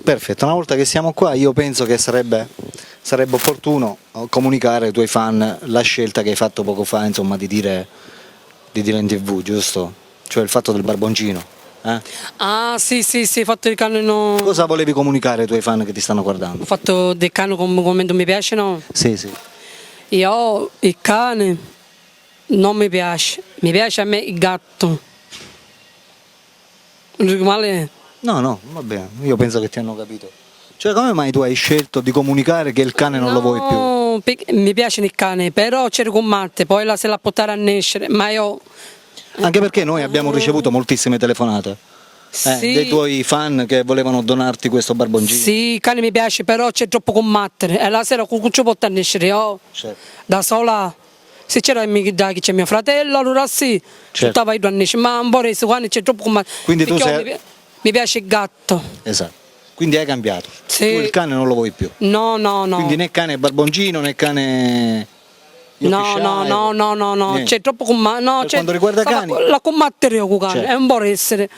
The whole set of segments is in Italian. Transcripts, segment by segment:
Perfetto, una volta che siamo qua io penso che sarebbe opportuno comunicare ai tuoi fan la scelta che hai fatto poco fa, insomma, di dire in TV, giusto? Cioè il fatto del barboncino. Ah sì, fatto il cane no. Cosa volevi comunicare ai tuoi fan che ti stanno guardando? Ho fatto del cane come non mi piace, no? Sì, sì. Io il cane non mi piace a me il gatto. Non dico male? No, va bene, io penso che ti hanno capito. Cioè come mai tu hai scelto di comunicare che il cane non lo vuoi più? No, mi piace il cane, però c'è con Matte, poi se la portare a nascere, ma io... Anche perché noi abbiamo ricevuto moltissime telefonate Sì. dei tuoi fan che volevano donarti questo barboncino. Sì, il cane mi piace, però c'è troppo combattere. E la sera con ci porta a nascere io, Certo. da sola. Se c'era che c'è mio fratello, allora sì, Certo. stava io a nascere, ma un po' resto quando c'è troppo combattere. Quindi tu sei... Mi piace il gatto. Esatto. Quindi hai cambiato. Sì. Tu il cane non lo vuoi più. No. Quindi né cane barboncino né cane... No, c'è troppo combattere. No, per quanto riguarda cani... La combattere io con cane, Certo. è un po' essere.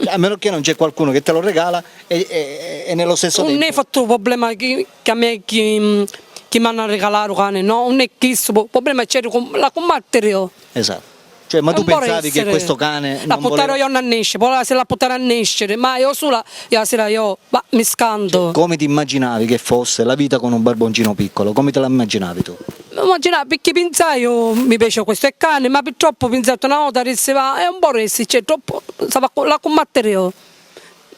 A meno che non c'è qualcuno che te lo regala e nello stesso tempo... Non è fatto problema che a me che mi hanno regalato cane, no, non è questo, il problema c'è la combattere io. Esatto. Cioè, ma tu pensavi che questo cane la non porterò voleva... io a nascere, poi se la porterò a nascere, ma io sola, la sera io mi scanto. Cioè, come ti immaginavi che fosse la vita con un barboncino piccolo? Come te la immaginavi tu? Immaginate, perché pensai io mi piace questo è cane, ma purtroppo ho pensato una volta che se va, è un po' resti, cioè troppo, la combattere io.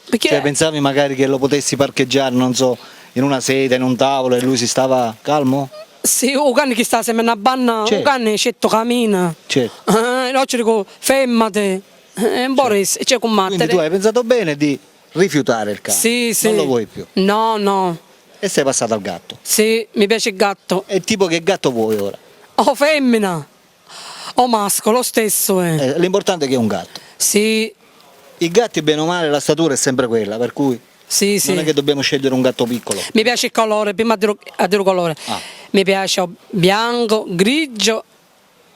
Perché... Cioè pensavi magari che lo potessi parcheggiare, non so, in una sede, in un tavolo e lui si stava calmo? Sì, un cane che sta sempre in una banna, un cane certo cammina. Certo. No, ci dico, fermate, è un po' resti, c'è combattere. Quindi tu hai pensato bene di rifiutare il cane? Sì. Non lo vuoi più? No. E sei passato al gatto? Sì, mi piace il gatto. E tipo che gatto vuoi ora? O femmina, o maschio, lo stesso è. L'importante è che è un gatto. Sì. I gatti bene o male la statura è sempre quella, per cui Sì. non è che dobbiamo scegliere un gatto piccolo. Mi piace il colore, prima adoro colore. Mi piace bianco, grigio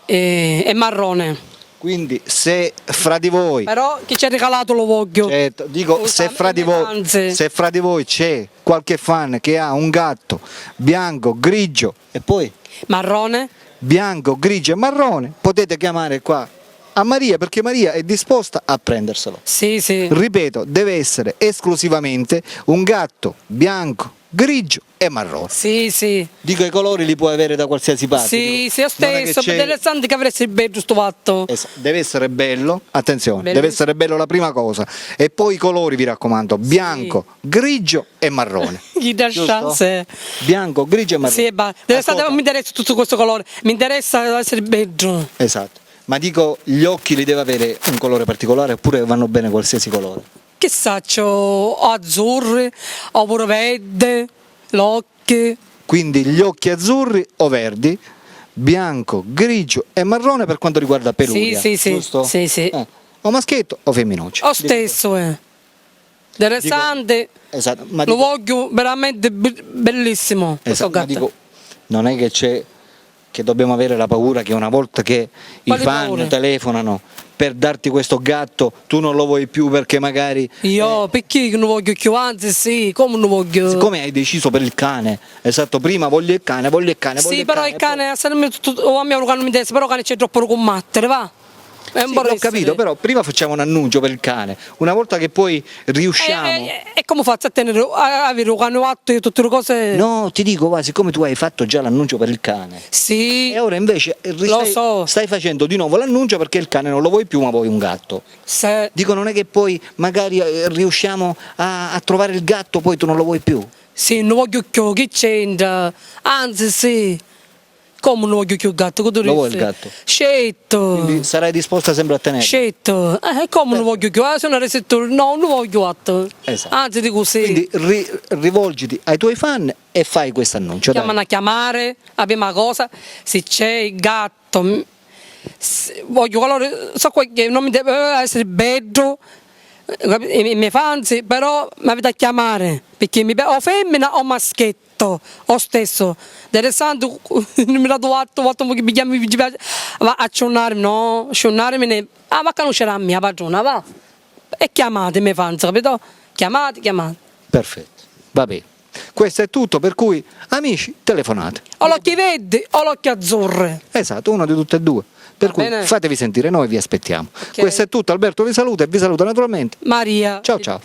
e marrone. Quindi se fra di voi... Però chi ci ha regalato lo voglio. Certo, dico se fra di voi c'è qualche fan che ha un gatto bianco, grigio e poi marrone, bianco, grigio e marrone, potete chiamare qua a Maria perché Maria è disposta a prenderselo. Sì. Ripeto, deve essere esclusivamente un gatto bianco, grigio e marrone. Sì. Dico i colori li puoi avere da qualsiasi parte. Sì, io stesso, interessante che avresti bello sto fatto. Deve essere bello, attenzione, Bello. deve essere bello la prima cosa. E poi i colori, vi raccomando, bianco, grigio e marrone. Gli dà chance. Bianco, grigio e marrone. Sì, non mi interessa tutto questo colore, mi interessa essere bello. Esatto. Ma dico, gli occhi li deve avere un colore particolare oppure vanno bene qualsiasi colore? Che saccio, azzurri, oppure verde, l'occhio. Quindi gli occhi azzurri o verdi, bianco, grigio e marrone per quanto riguarda peluria. Sì. Giusto? Sì. O maschietto o femminuccio. Lo stesso è. Interessante. Esatto. Ma lo voglio veramente bellissimo. Esatto, ma dico, non è che c'è che dobbiamo avere la paura che una volta che i fan telefonano per darti questo gatto tu non lo vuoi più perché magari io perché non voglio più, anzi sì, come non voglio. Siccome hai deciso per il cane, esatto, prima voglio il cane sì, però il cane a me non mi interessa, però il cane c'è troppo da combattere, va. Sì, ho capito, però prima facciamo un annuncio per il cane, una volta che poi riusciamo... E come faccio a avere un cane atto e tutte le cose? No, ti dico, va, siccome tu hai fatto già l'annuncio per il cane, sì, e ora invece stai facendo di nuovo l'annuncio perché il cane non lo vuoi più ma vuoi un gatto. Sì. Dico, non è che poi magari riusciamo a trovare il gatto, poi tu non lo vuoi più? Sì, non voglio più, che c'entra? Anzi sì. Come non voglio più il gatto? Lo vuoi il gatto? Scelto. Quindi sarai disposta sempre a tenerlo? Scelto. Come non voglio più? Se non resettore, no, non voglio gatto. Esatto. Anzi dico sì. Quindi rivolgiti ai tuoi fan e fai questo annuncio. Chiamano a chiamare, la prima cosa, se c'è il gatto, voglio colore, so che non mi deve essere bello, i miei fans, però mi avete a chiamare, perché o femmina o maschietto, o stesso. Interessante, non mi dato atto, mi chiami, va a cionarmi, no, cionarmi, ma conoscerà la mia padrona, va. E chiamate i miei fans, capito? Chiamate. Perfetto, va bene. Questo è tutto, per cui amici, telefonate. O l'occhio verdi o l'occhio azzurro. Esatto, uno di tutte e due. Per Va cui bene. fatevi sentire, noi vi aspettiamo. Questo è tutto, Alberto vi saluta e vi saluta naturalmente. Maria. Ciao ciao.